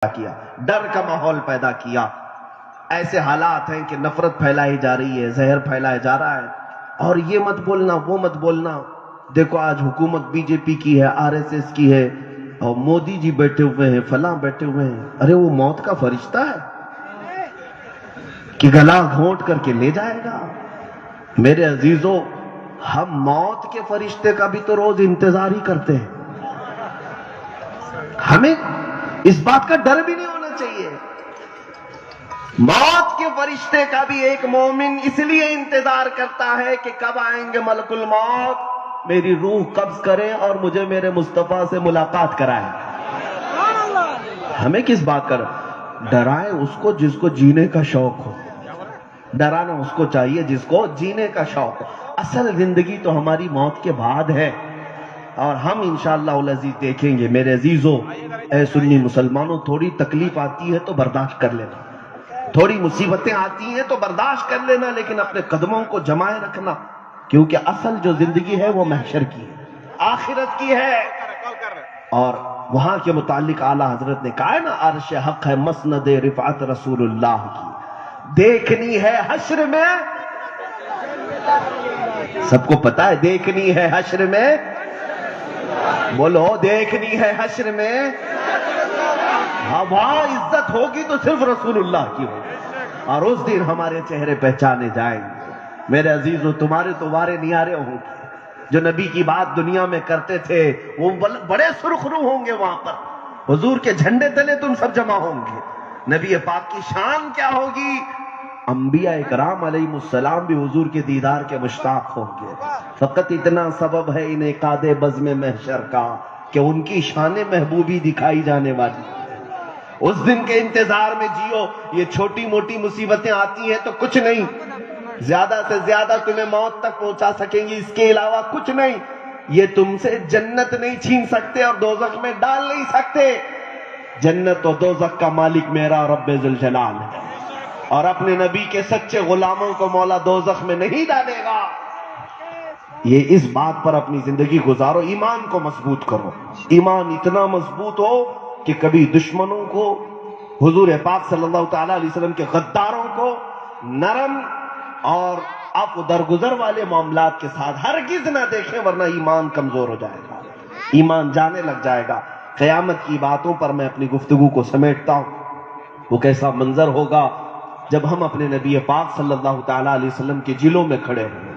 کیا، ڈر کا ماحول پیدا کیا. ایسے حالات ہیں کہ نفرت پھیلائی جا رہی ہے، زہر پھیلایا جا رہا ہے، اور یہ مت بولنا وہ مت بولنا. دیکھو آج حکومت بی جے پی کی ہے، آر ایس ایس کی ہے، اور مودی جی بیٹھے ہوئے ہیں، فلاں بیٹھے ہوئے ہیں. ارے وہ موت کا فرشتہ ہے کہ گلا گھونٹ کر کے لے جائے گا. میرے عزیزوں، ہم موت کے فرشتے کا بھی تو روز انتظار ہی کرتے ہیں. ہمیں اس بات کا ڈر بھی نہیں ہونا چاہیے. موت کے فرشتے کا بھی ایک مومن اس لیے انتظار کرتا ہے کہ کب آئیں گے ملک الموت، میری روح قبض کریں اور مجھے میرے مصطفیٰ سے ملاقات کرائیں. ہمیں کس بات کا ڈرائیں؟ اس کو جس کو جینے کا شوق ہو. ڈرانا اس کو چاہیے جس کو جینے کا شوق ہو. اصل زندگی تو ہماری موت کے بعد ہے، اور ہم انشاءاللہ العزیز دیکھیں گے. میرے عزیزوں، اے سنی مسلمانوں، تھوڑی تکلیف آتی ہے تو برداشت کر لینا، تھوڑی مصیبتیں آتی ہیں تو برداشت کر لینا، لیکن اپنے قدموں کو جمائے رکھنا، کیونکہ اصل جو زندگی ہے وہ محشر کی ہے، آخرت کی ہے. اور وہاں کے متعلق اعلیٰ حضرت نے کہا ہے نا، عرش حق ہے مسند رفعت رسول اللہ کی، دیکھنی ہے حشر میں. سب کو پتا ہے دیکھنی ہے حشر میں، بولو دیکھنی ہے حشر میں. ہاں وہاں عزت ہوگی تو صرف رسول اللہ کی ہوگی، اور اس دن ہمارے چہرے پہچانے جائیں گے. میرے عزیزوں، تمہارے تو وارے نیارے ہوں گے. جو نبی کی بات دنیا میں کرتے تھے وہ بڑے سرخرو ہوں گے. وہاں پر حضور کے جھنڈے تلے تم سب جمع ہوں گے. نبی پاک کی شان کیا ہوگی؟ انبیاء اکرام علیہ السلام بھی حضور کے دیدار کے مشتاق ہوں گے. فقط اتنا سبب ہے انعقاد بزم محشر کا کہ ان کی شان محبوبی دکھائی جانے والی. اس دن کے انتظار میں جیو. یہ چھوٹی موٹی مصیبتیں آتی ہیں تو کچھ نہیں، زیادہ سے زیادہ تمہیں موت تک پہنچا سکیں گی، اس کے علاوہ کچھ نہیں. یہ تم سے جنت نہیں چھین سکتے اور دوزخ میں ڈال نہیں سکتے. جنت و دوزخ کا مالک میرا رب ذوالجلال ہے، اور اپنے نبی کے سچے غلاموں کو مولا دوزخ میں نہیں ڈالے گا. یہ اس بات پر اپنی زندگی گزارو. ایمان کو مضبوط کرو. ایمان اتنا مضبوط ہو کہ کبھی دشمنوں کو، حضور پاک صلی اللہ تعالیٰ علیہ وسلم کے غداروں کو نرم اور عفو درگزر والے معاملات کے ساتھ ہرگز نہ دیکھیں، ورنہ ایمان کمزور ہو جائے گا، ایمان جانے لگ جائے گا. قیامت کی باتوں پر میں اپنی گفتگو کو سمیٹتا ہوں. وہ کیسا منظر ہوگا جب ہم اپنے نبی پاک صلی اللہ تعالیٰ علیہ وسلم کے جلوں میں کھڑے ہوں.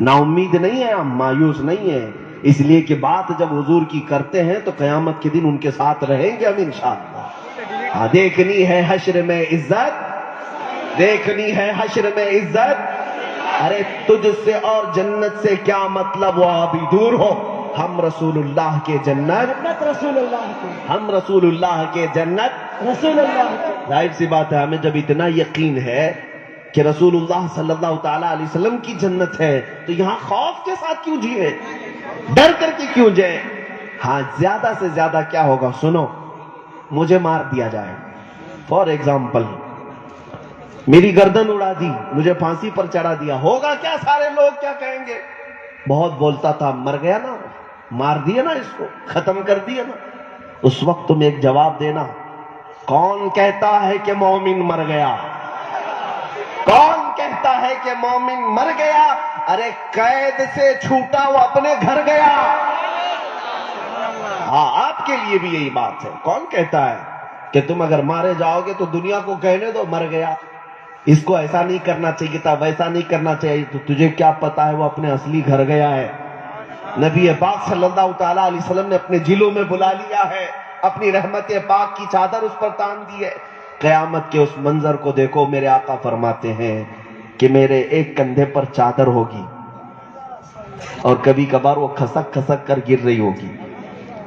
نا امید نہیں ہے، ہم مایوس نہیں ہیں، اس لیے کہ بات جب حضور کی کرتے ہیں تو قیامت کے دن ان کے ساتھ رہیں گے ہم انشاءاللہ. دیکھنی ہے حشر میں عزت، دیکھنی ہے حشر میں عزت. ارے تجھ سے اور جنت سے کیا مطلب، وہ ابھی دور ہو. ہم رسول اللہ کے جنت، رسول اللہ کی، ہم رسول اللہ کے جنت، رسول اللہ کی. ظاہر سی بات ہے، ہمیں جب اتنا یقین ہے کہ رسول اللہ صلی اللہ تعالیٰ علیہ وسلم کی جنت ہے تو یہاں خوف کے ساتھ کیوں جیے، ڈر کر کے کیوں جائے. ہاں زیادہ سے زیادہ کیا ہوگا؟ سنو، مجھے مار دیا جائے، فار ایگزامپل میری گردن اڑا دی، مجھے پھانسی پر چڑھا دیا، ہوگا کیا؟ سارے لوگ کیا کہیں گے؟ بہت بولتا تھا، مر گیا نا، مار دیا نا، اس کو ختم کر دیا نا. اس وقت تم ایک جواب دینا، کون کہتا ہے کہ مومن مر گیا؟ کون کہتا ہے کہ مومن مر گیا؟ ارے قید سے چھوٹا وہ اپنے گھر گیا. ہاں آپ کے لیے بھی یہی بات ہے. کون کہتا ہے کہ تم اگر مارے جاؤ گے تو دنیا کو کہنے دو مر گیا، اس کو ایسا نہیں کرنا چاہیے تھا، ویسا نہیں کرنا چاہیے. تو تجھے کیا پتا ہے وہ اپنے اصلی گھر گیا ہے. نبی پاک صلی اللہ تعالیٰ علیہ وسلم نے اپنے جلوں میں بلا لیا ہے، اپنی رحمت پاک کی چادر اس پر تان دی ہے. قیامت کے اس منظر کو دیکھو. میرے آقا فرماتے ہیں کہ میرے ایک کندھے پر چادر ہوگی اور کبھی کبھار وہ کھسک کھسک کر گر رہی ہوگی.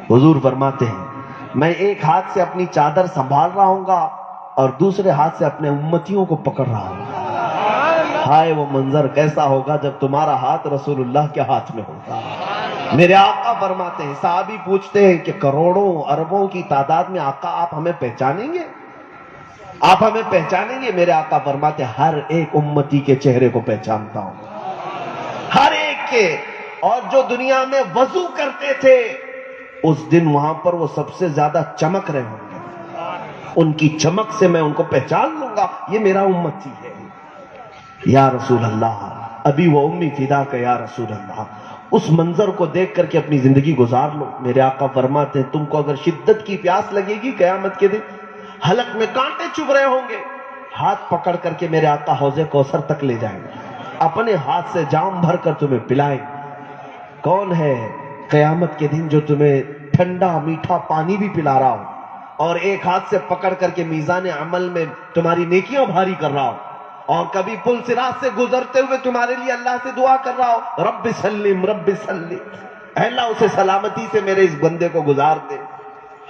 حضور فرماتے ہیں میں ایک ہاتھ سے اپنی چادر سنبھال رہا ہوں گا اور دوسرے ہاتھ سے اپنے امتیوں کو پکڑ رہا ہوں گا. ہائے وہ منظر کیسا ہوگا جب تمہارا ہاتھ رسول اللہ کے ہاتھ میں ہوگا. میرے آقا فرماتے ہیں، صحابی پوچھتے ہیں کہ کروڑوں اربوں کی تعداد میں آقا آپ ہمیں پہچانیں گے؟ آپ ہمیں پہچانیں گے؟ میرے آقا فرماتے ہیں ہر ایک امتی کے چہرے کو پہچانتا ہوں، ہر ایک کے. اور جو دنیا میں وضو کرتے تھے اس دن وہاں پر وہ سب سے زیادہ چمک رہے ہوں گے. ان کی چمک سے میں ان کو پہچان لوں گا یہ میرا امتی ہے۔ یا رسول اللہ، ابھی وہ امی فدا کا یا رسول اللہ، اس منظر کو دیکھ کر کے اپنی زندگی گزار لو۔ میرے آقا فرماتے ہیں تم کو اگر شدت کی پیاس لگے گی قیامت کے دن، حلق میں کانٹے چبھ رہے ہوں گے، ہاتھ پکڑ کر کے میرے آقا حوض کوثر تک لے جائیں گے، اپنے ہاتھ سے جام بھر کر تمہیں پلائیں۔ کون ہے قیامت کے دن جو تمہیں ٹھنڈا میٹھا پانی بھی پلا رہا ہو اور ایک ہاتھ سے پکڑ کر کے میزان عمل میں تمہاری نیکیاں بھاری کر رہا ہو، اور کبھی پل صراط سے گزرتے ہوئے تمہارے لیے اللہ سے دعا کر رہا ہو رب سلم رب سلم، اے اللہ اسے سلامتی سے میرے اس بندے کو گزار دے۔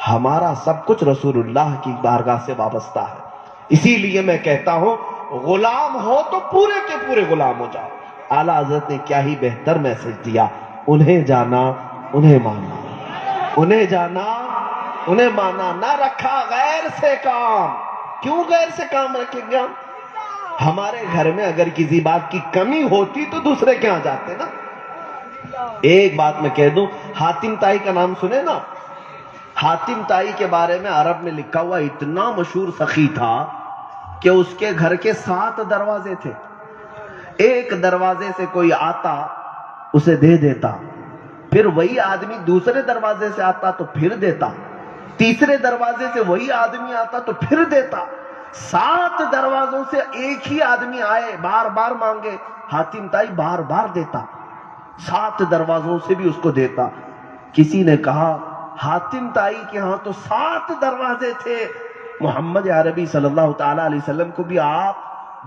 ہمارا سب کچھ رسول اللہ کی بارگاہ سے وابستہ ہے۔ اسی لیے میں کہتا ہوں غلام ہو تو پورے کے پورے غلام ہو جاؤ۔ اعلیٰ حضرت نے کیا ہی بہتر میسج دیا، انہیں جانا انہیں مانا، انہیں جانا انہیں مانا، نہ رکھا غیر سے کام۔ کیوں غیر سے کام رکھیں گے ہم؟ ہمارے گھر میں اگر کسی بات کی کمی ہوتی تو دوسرے کے ہاں جاتے نا۔ ایک بات میں کہہ دوں، حاتم طائی کا نام سنے نا؟ حاتم طائی کے بارے میں عرب میں لکھا ہوا اتنا مشہور سخی تھا کہ اس کے گھر کے 7 دروازے تھے، ایک دروازے سے کوئی آتا اسے دے دیتا، پھر وہی آدمی دوسرے دروازے سے آتا تو پھر دیتا، تیسرے دروازے سے وہی آدمی آتا تو پھر دیتا، 7 دروازوں سے ایک ہی آدمی آئے بار بار مانگے، حاتم طائی بار بار دیتا، 7 دروازوں سے بھی اس کو دیتا۔ کسی نے کہا حاتم طائی کے ہاں تو 7 دروازے تھے، محمد عربی صلی اللہ تعالی علیہ وسلم کو بھی آپ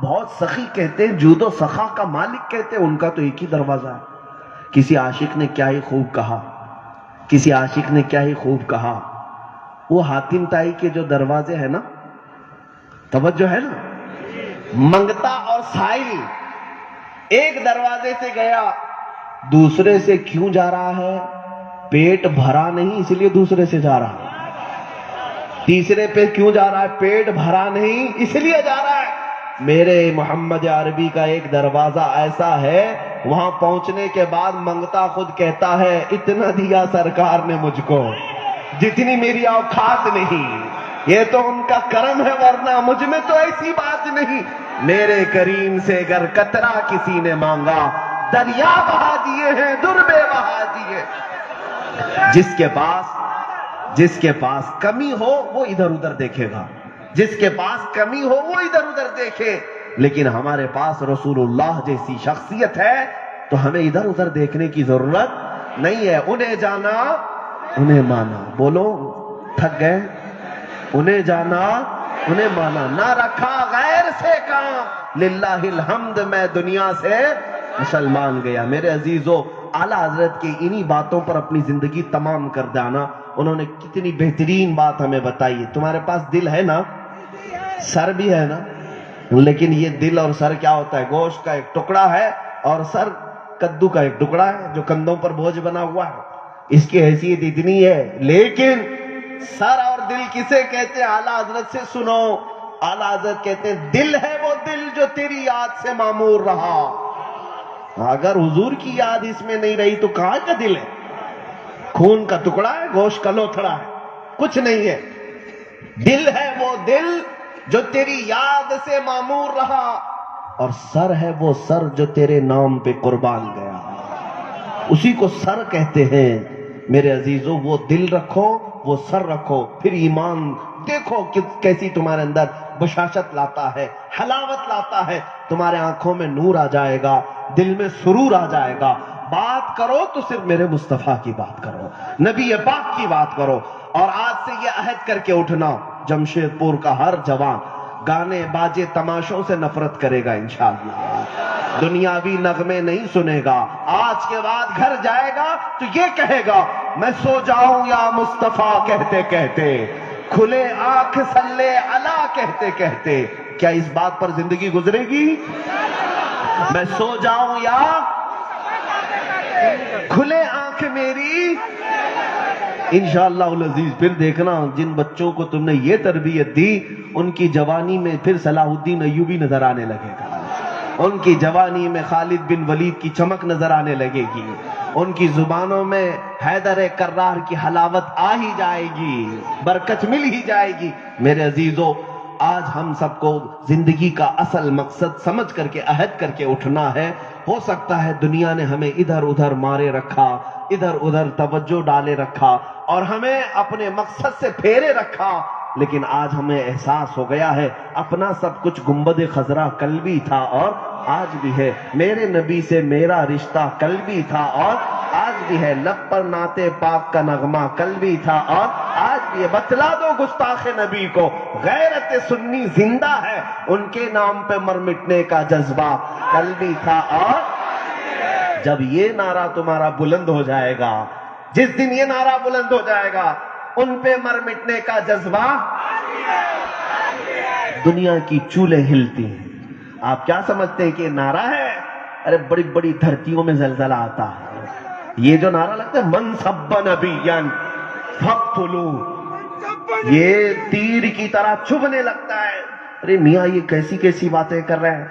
بہت سخی کہتے ہیں، جود و سخا کا مالک کہتے ہیں، ان کا تو ایک ہی دروازہ ہے۔ کسی عاشق نے کیا ہی خوب کہا، کسی عاشق نے کیا ہی خوب کہا، وہ حاتم طائی کے جو دروازے ہیں نا، توجہ ہے نا، منگتا اور سائل، ایک دروازے سے گیا دوسرے سے کیوں جا رہا ہے؟ پیٹ بھرا نہیں اس لیے دوسرے سے جا رہا ہے۔ تیسرے پہ کیوں جا رہا ہے؟ پیٹ بھرا نہیں اس لیے جا رہا ہے۔ میرے محمد عربی کا ایک دروازہ ایسا ہے، وہاں پہنچنے کے بعد منگتا خود کہتا ہے اتنا دیا سرکار نے مجھ کو جتنی میری اوقات نہیں، یہ تو ان کا کرم ہے ورنہ مجھ میں تو ایسی بات نہیں۔ میرے کریم سے اگر قطرہ کسی نے مانگا دریا بہا دیے ہیں، دربے بہا دیے۔ جس کے پاس کمی ہو وہ ادھر ادھر دیکھے گا، جس کے پاس کمی ہو وہ ادھر ادھر دیکھے، لیکن ہمارے پاس رسول اللہ جیسی شخصیت ہے تو ہمیں ادھر ادھر دیکھنے کی ضرورت نہیں ہے۔ انہیں جانا انہیں مانا، بولو تھک گئے؟ انہیں جانا انہیں مانا، نہ رکھا غیر سے کام، للہ الحمد میں دنیا سے مسلمان گیا۔ میرے عزیزو، اعلیٰ حضرت کی انہی باتوں پر اپنی زندگی تمام کر جانا۔ انہوں نے کتنی بہترین بات ہمیں بتائی ہے۔ تمہارے پاس دل ہے نا، سر بھی ہے نا، لیکن یہ دل اور سر کیا ہوتا ہے؟ گوشت کا ایک ٹکڑا ہے اور سر کدو کا ایک ٹکڑا ہے جو کندھوں پر بوجھ بنا ہوا ہے، اس کی حیثیت اتنی ہے۔ لیکن سر اور دل کسے کہتے ہیں؟ اعلیٰ حضرت سے سنو، اعلیٰ حضرت کہتے ہیں دل ہے وہ دل جو تیری یاد سے معمور رہا۔ اگر حضور کی یاد اس میں نہیں رہی تو کہاں کا دل ہے؟ خون کا ٹکڑا ہے، گوشت کا لوتھڑا ہے، کچھ نہیں ہے۔ دل ہے وہ دل جو تیری یاد سے معمور رہا، اور سر ہے وہ سر جو تیرے نام پہ قربان گیا، اسی کو سر کہتے ہیں۔ میرے عزیزو، وہ دل رکھو، وہ سر رکھو، پھر ایمان دیکھو کیسی تمہارے اندر بشاشت لاتا ہے، حلاوت لاتا ہے، تمہارے آنکھوں میں نور آ جائے گا، دل میں سرور آ جائے گا۔ بات کرو تو صرف میرے مصطفیٰ کی بات کرو، نبی پاک کی بات کرو، اور آج سے یہ عہد کر کے اٹھنا، جمشید پور کا ہر جوان گانے باجے تماشوں سے نفرت کرے گا انشاءاللہ، دنیاوی نغمے نہیں سنے گا۔ آج کے بعد گھر جائے گا تو یہ کہے گا میں سو جاؤں یا مصطفیٰ کہتے کہتے، کھلے آنکھ صلی علی کہتے کہتے۔ کیا اس بات پر زندگی گزرے گی؟ میں سو جاؤں یا کھلے آنکھ میری؟ انشاءاللہ العزیز پھر دیکھنا جن بچوں کو تم نے یہ تربیت دی ان کی جوانی میں پھر صلاح الدین ایوبی نظر آنے لگے گا۔ ان کی جوانی میں خالد بن ولید کی چمک نظر آنے لگے گی، ان کی زبانوں میں حیدر کرار کی حلاوت آ ہی جائے گی، برکت مل ہی جائے گی۔ میرے عزیزو، آج ہم سب کو زندگی کا اصل مقصد سمجھ کر کے عہد کر کے اٹھنا ہے۔ ہو سکتا ہے دنیا نے ہمیں ادھر ادھر مارے رکھا، ادھر ادھر توجہ ڈالے رکھا اور ہمیں اپنے مقصد سے پھیرے رکھا، لیکن آج ہمیں احساس ہو گیا ہے اپنا سب کچھ گنبد خضرا کل بھی تھا اور آج بھی ہے، میرے نبی سے میرا رشتہ کل بھی تھا اور آج بھی ہے، لب پر نعت پاک کا نغمہ کل بھی تھا اور آج بھی ہے۔ بتلا دو گستاخ نبی کو غیرت سنی زندہ ہے، ان کے نام پہ مر مٹنے کا جذبہ کل بھی تھا اور جب یہ نعرہ تمہارا بلند ہو جائے گا، جس دن یہ نعرہ بلند ہو جائے گا، ان پہ مر مٹنے کا جذبہ، دنیا کی چولیں ہلتی ہیں۔ آپ کیا سمجھتے ہیں کہ یہ نعرہ ہے؟ ارے بڑی بڑی دھرتیوں میں زلزلہ آتا ہے۔ یہ جو نعرہ لگتا ہے من سب نبیًا فاقتلوہ، یہ تیر کی طرح چبھنے لگتا ہے۔ ارے میاں یہ کیسی کیسی باتیں کر رہے ہیں؟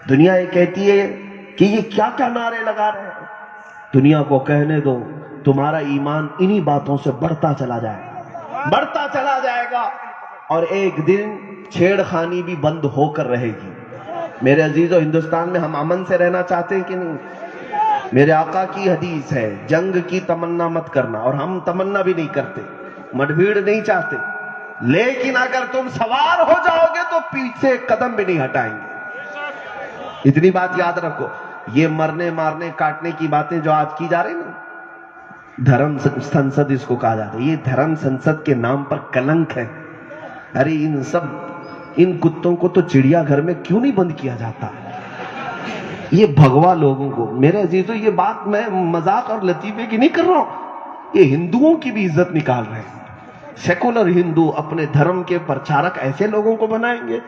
دنیا یہ کہتی ہے کہ یہ کیا کیا نعرے لگا رہے ہیں۔ دنیا کو کہنے دو، تمہارا ایمان انہی باتوں سے بڑھتا چلا جائے گا، بڑھتا چلا جائے گا، اور ایک دن چھیڑ خانی بھی بند ہو کر رہے گی۔ میرے عزیزو، ہندوستان میں ہم امن سے رہنا چاہتے ہیں کہ نہیں؟ میرے آقا کی حدیث ہے جنگ کی تمنا مت کرنا، اور ہم تمنا بھی نہیں کرتے، مٹ بھیڑ نہیں چاہتے، لیکن اگر تم سوار ہو جاؤ گے تو پیچھے قدم بھی نہیں ہٹائیں گے۔ اتنی بات یاد رکھو، یہ مرنے مارنے کاٹنے کی باتیں جو آج کی جا رہی نا، دھرم سنسد اس کو کہا جاتا ہے، یہ دھرم سنسد کے نام پر کلنک ہے۔ ارے ان کتوں کو تو چڑیا گھر میں کیوں نہیں بند کیا جاتا؟ یہ بھگوا لوگوں کو، میرے عزیزو، یہ بات میں مذاق اور لطیفے کی نہیں کر رہا ہوں، یہ ہندوؤں کی بھی عزت نکال رہے ہیں۔ سیکولر ہندو اپنے دھرم کے پرچارک ایسے لوگوں کو بنائیں گے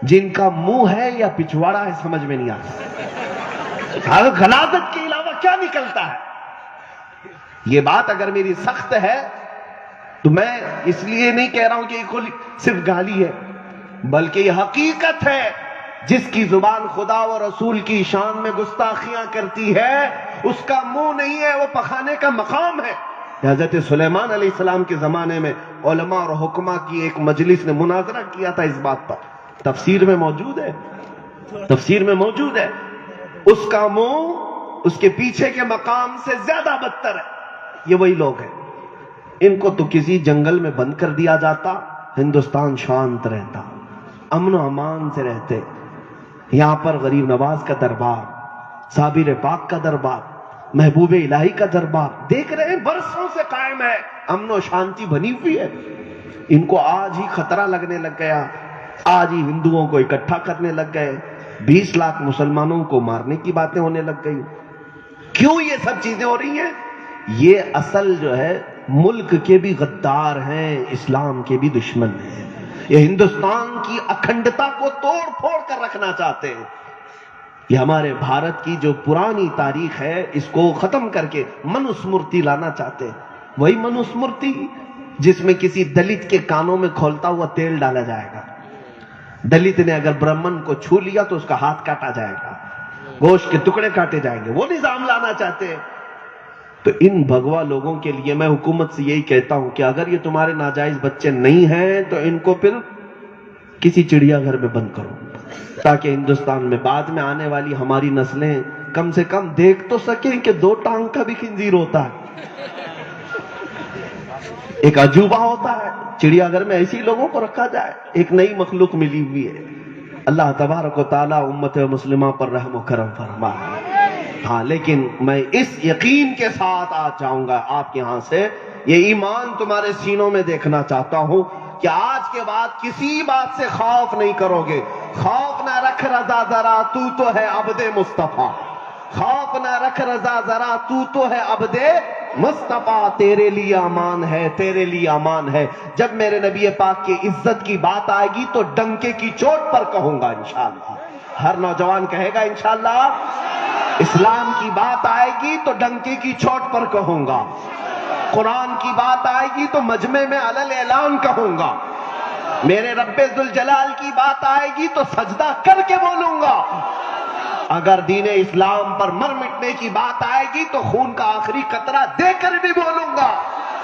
جن کا منہ ہے یا پچھواڑا ہے سمجھ میں نہیں آتا۔ غلاظت کے علاوہ کیا نکلتا ہے؟ یہ بات اگر میری سخت ہے تو میں اس لیے نہیں کہہ رہا ہوں کہ یہ صرف گالی ہے، بلکہ یہ حقیقت ہے۔ جس کی زبان خدا و رسول کی شان میں گستاخیاں کرتی ہے، اس کا منہ نہیں ہے، وہ پخانے کا مقام ہے۔ حضرت سلیمان علیہ السلام کے زمانے میں علماء اور حکماء کی ایک مجلس نے مناظرہ کیا تھا اس بات پر، تفسیر میں موجود ہے، تفسیر میں موجود ہے۔ اس کا منہ اس کے پیچھے کے مقام سے زیادہ بدتر ہے۔ یہ وہی لوگ ہیں، ان کو تو کسی جنگل میں بند کر دیا جاتا، ہندوستان شانت رہتا، امن و امان سے رہتے۔ یہاں پر غریب نواز کا دربار، صابر پاک کا دربار، محبوب الہی کا دربار دیکھ رہے ہیں، برسوں سے قائم ہے، امن و شانتی بنی ہوئی ہے۔ ان کو آج ہی خطرہ لگنے لگ گیا، آج ہی ہندوؤں کو اکٹھا کرنے لگ گئے، 20 لاکھ مسلمانوں کو مارنے کی باتیں ہونے لگ گئی۔ کیوں یہ سب چیزیں ہو رہی ہیں؟ یہ اصل جو ہے ملک کے بھی غدار ہیں، اسلام کے بھی دشمن ہیں، یہ ہندوستان کی اکھنڈتا کو توڑ پھوڑ کر رکھنا چاہتے ہیں۔ یہ ہمارے بھارت کی جو پرانی تاریخ ہے اس کو ختم کر کے منوسمرتی لانا چاہتے ہیں، وہی منوسمرتی جس میں کسی دلت کے کانوں میں کھولتا ہوا تیل ڈالا جائے گا، دلت نے اگر برہمن کو چھو لیا تو اس کا ہاتھ کاٹا جائے گا، گوشت کے ٹکڑے کاٹے جائیں گے، وہ نظام لانا چاہتے ہیں۔ تو ان بھگوا لوگوں کے لیے میں حکومت سے یہی کہتا ہوں کہ اگر یہ تمہارے ناجائز بچے نہیں ہیں تو ان کو پھر کسی چڑیا گھر میں بند کرو، تاکہ ہندوستان میں بعد میں آنے والی ہماری نسلیں کم سے کم دیکھ تو سکیں کہ 2 ٹانگ کا بھی خنزیر ہوتا ہے، ایک عجوبہ ہوتا ہے۔ چڑیا گھر میں ایسی لوگوں کو رکھا جائے، ایک نئی مخلوق ملی ہوئی ہے۔ اللہ تبارک و تعالی امت مسلمہ پر رحم و کرم فرمائے۔ ہاں، لیکن میں اس یقین کے ساتھ آج چاہوں گا آپ کے ہاں سے، یہ ایمان تمہارے سینوں میں دیکھنا چاہتا ہوں کہ آج کے بعد کسی بات سے خوف نہیں کرو گے۔ خوف نہ رکھ رضا ذرا، تو ہے عبد مصطفیٰ، خوف نہ رکھ رضا ذرا، تو ہے عبد مصطفیٰ، تیرے لیے امان ہے، تیرے لیے امان ہے۔ جب میرے نبی پاک کی عزت کی بات آئے گی تو ڈنکے کی چوٹ پر کہوں گا انشاءاللہ، ہر نوجوان کہے گا انشاءاللہ۔ اسلام کی بات آئے گی تو ڈنکے کی چوٹ پر کہوں گا، قرآن کی بات آئے گی تو مجمع میں علل اعلان کہوں گا، میرے رب ذوالجلال کی بات آئے گی تو سجدہ کر کے بولوں گا، اگر دین اسلام پر مر مٹنے کی بات آئے گی تو خون کا آخری قطرہ دے کر بھی بولوں گا۔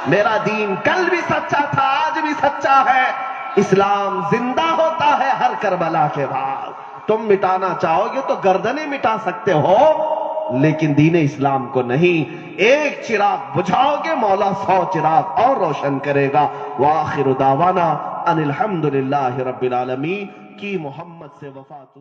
میرا دین کل بھی سچا تھا، آج بھی سچا ہے، اسلام زندہ ہوتا ہے ہر کربلا کے بعد۔ تم مٹانا چاہو گے تو گردنیں مٹا سکتے ہو، لیکن دین اسلام کو نہیں۔ ایک چراغ بجھاؤ گے، مولا 100 چراغ اور روشن کرے گا۔ وآخر دعوانا ان الحمدللہ رب العالمین کی محمد سے وفات